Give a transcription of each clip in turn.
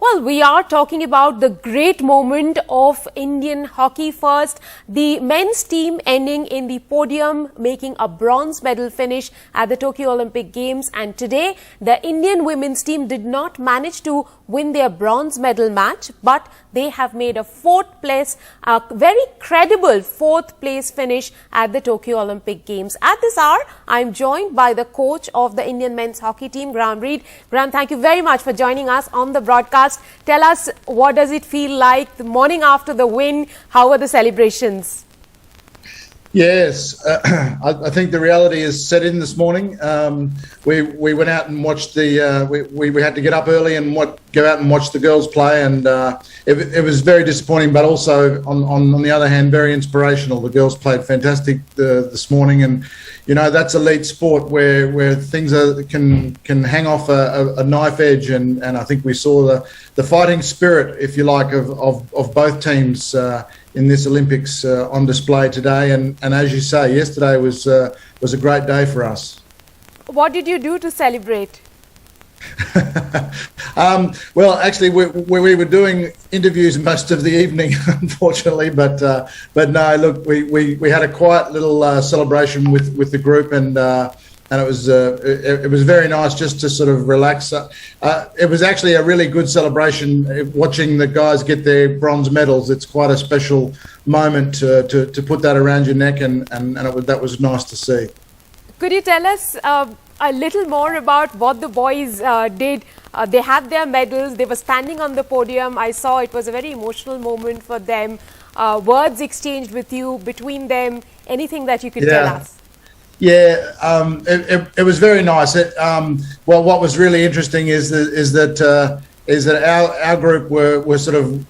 Well, we are talking about the great moment of Indian hockey first. The men's team ending in the podium, making a bronze medal finish at the Tokyo Olympic Games. And today, the Indian women's team did not manage to win their bronze medal match, but they have made a a very credible fourth place finish at the Tokyo Olympic Games. At this hour, I'm joined by the coach of the Indian men's hockey team, Graham Reid. Graham, thank you very much for joining us on the broadcast. Tell us, what does it feel like the morning after the win? How were the celebrations? Yes, I think the reality is set in this morning. We went out and watched the. We had to get up early and go out and watch the girls play, and it was very disappointing, but also on the other hand, very inspirational. The girls played fantastic this morning, and you know that's elite sport where things can hang off a knife edge, and I think we saw the fighting spirit, if you like, of both teams in this Olympics on display today, and as you say, yesterday was a great day for us. What did you do to celebrate? Well, actually, we were doing interviews most of the evening, unfortunately, but no, look, we had a quiet little celebration with the group, and it was very nice just to sort of relax. It was actually a really good celebration watching the guys get their bronze medals. It's quite a special moment to put that around your neck, and that was nice to see. Could you tell us a little more about what the boys did? They had their medals, they were standing on the podium. I saw it was a very emotional moment for them. Words exchanged with you, between them, anything that you could tell us? Yeah, it was very nice. Well, what was really interesting is that our group were sort of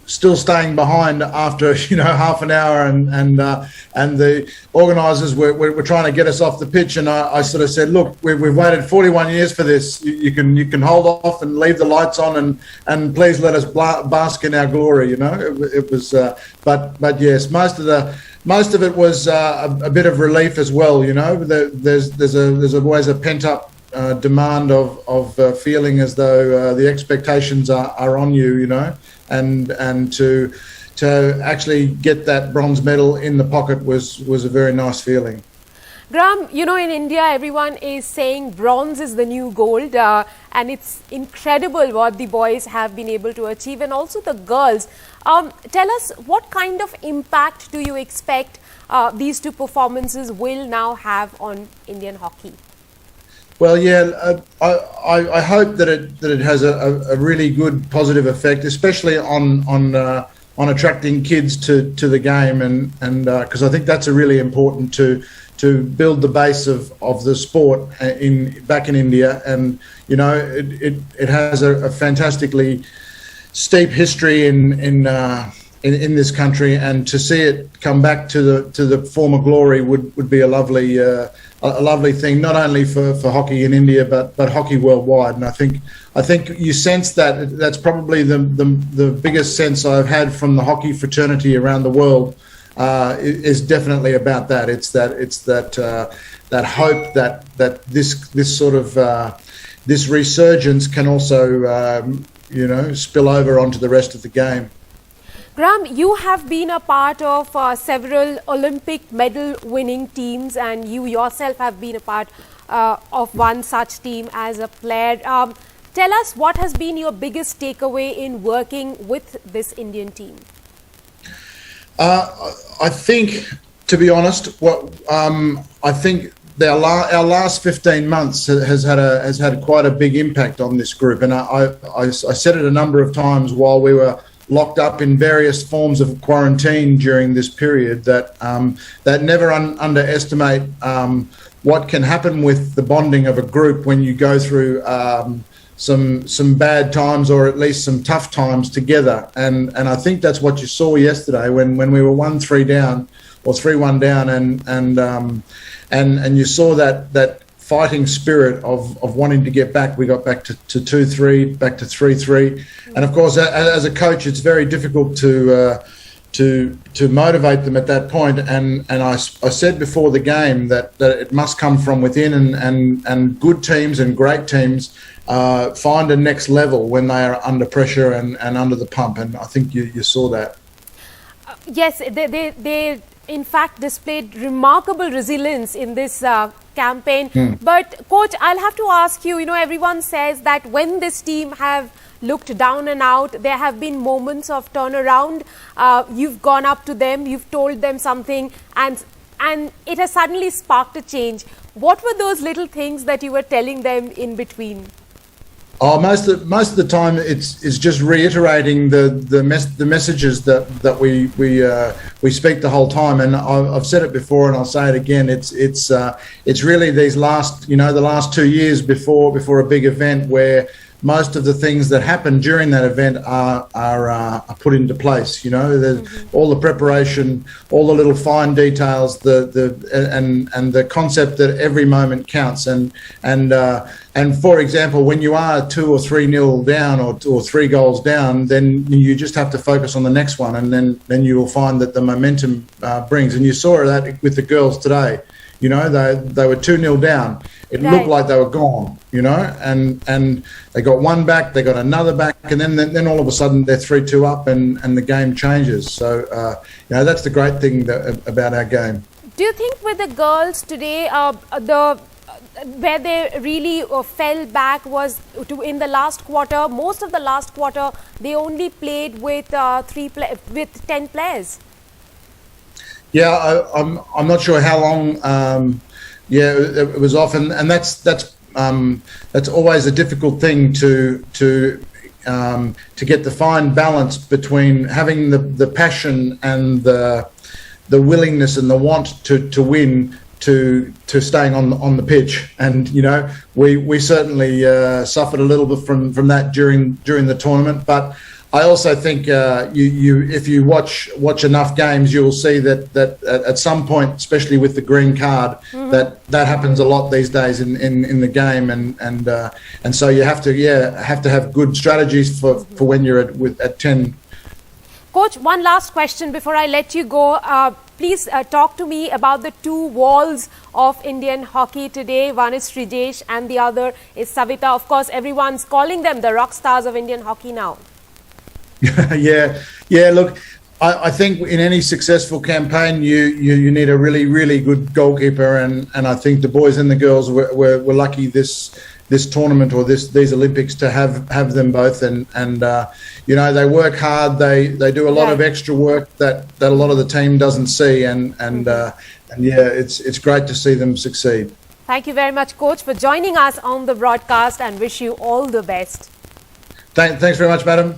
still staying behind after half an hour, and the organisers were trying to get us off the pitch, and I sort of said, look, we've waited 41 years for this. You can hold off and leave the lights on, and please let us bask in our glory. It was, but yes, most of it was a bit of relief as well. There's always a pent up demand of feeling as though the expectations are on you, and to actually get that bronze medal in the pocket was a very nice feeling. Graham, in India, everyone is saying bronze is the new gold, and it's incredible what the boys have been able to achieve, and also the girls. Tell us, what kind of impact do you expect these two performances will now have on Indian hockey? Well, yeah, I hope that it has a really good positive effect, especially on attracting kids to the game, and because I think that's a really important to build the base of the sport back in India, and it has a fantastically steep history in this country, and to see it come back to the former glory would be a lovely thing, not only for hockey in India but hockey worldwide. And I think you sense that's probably the biggest sense I've had from the hockey fraternity around the world. Is definitely about that. It's that hope that this sort of this resurgence can also spill over onto the rest of the game. Graham, you have been a part of several Olympic medal winning teams, and you yourself have been a part of one such team as a player. Tell us, what has been your biggest takeaway in working with this Indian team? I think, to be honest, I think our last 15 months has had quite a big impact on this group, and I said it a number of times while we were locked up in various forms of quarantine during this period, that never underestimate what can happen with the bonding of a group when you go through some bad times, or at least some tough times together, and I think that's what you saw yesterday when we were 1-3 down or 3-1 down, and you saw that fighting spirit of wanting to get back. We got back to 2-3, back to 3-3, and of course, as a coach, it's very difficult to motivate them at that point. And I said before the game that it must come from within, and good teams and great teams find a next level when they are under pressure and under the pump. And I think you saw that. Yes, they in fact displayed remarkable resilience in this campaign. But coach, I'll have to ask you, everyone says that when this team have looked down and out, there have been moments of turnaround. You've gone up to them, you've told them something, and it has suddenly sparked a change. What were those little things that you were telling them in between? Oh, most of the time it's just reiterating the messages that we speak the whole time. And I've said it before and I'll say it again. It's really these last the last 2 years before a big event where most of the things that happen during that event are put into place. There's all the preparation, all the little fine details, and the concept that every moment counts. And for example, when you are 2 or 3-0 down or 3 goals down, then you just have to focus on the next one, and then you will find that the momentum brings. And you saw that with the girls today. They were 2-0 down. It looked like they were gone, and they got one back, they got another back, and then all of a sudden they're 3-2 up, and the game changes. So, that's the great thing about our game. Do you think with the girls today, where they really fell back was in the last quarter? Most of the last quarter, they only played with 10 players. Yeah, I'm not sure how long. It was off, and that's always a difficult thing to get the fine balance between having the passion and the willingness and the want to win to staying on the pitch. And we certainly suffered a little bit from that during the tournament, but I also think if you watch enough games, you will see that at some point, especially with the green card, that happens a lot these days in the game, and so you have to have good strategies for when you're at 10. Coach, one last question before I let you go. Please talk to me about the 2 walls of Indian hockey today. One is Srijesh and the other is Savita. Of course, everyone's calling them the rock stars of Indian hockey now. Yeah. Look, I think in any successful campaign, you need a really, really good goalkeeper, and I think the boys and the girls were lucky this tournament or these Olympics to have them both, and they work hard. They do a lot of extra work that a lot of the team doesn't see, and it's great to see them succeed. Thank you very much, Coach, for joining us on the broadcast, and wish you all the best. Thanks very much, madam.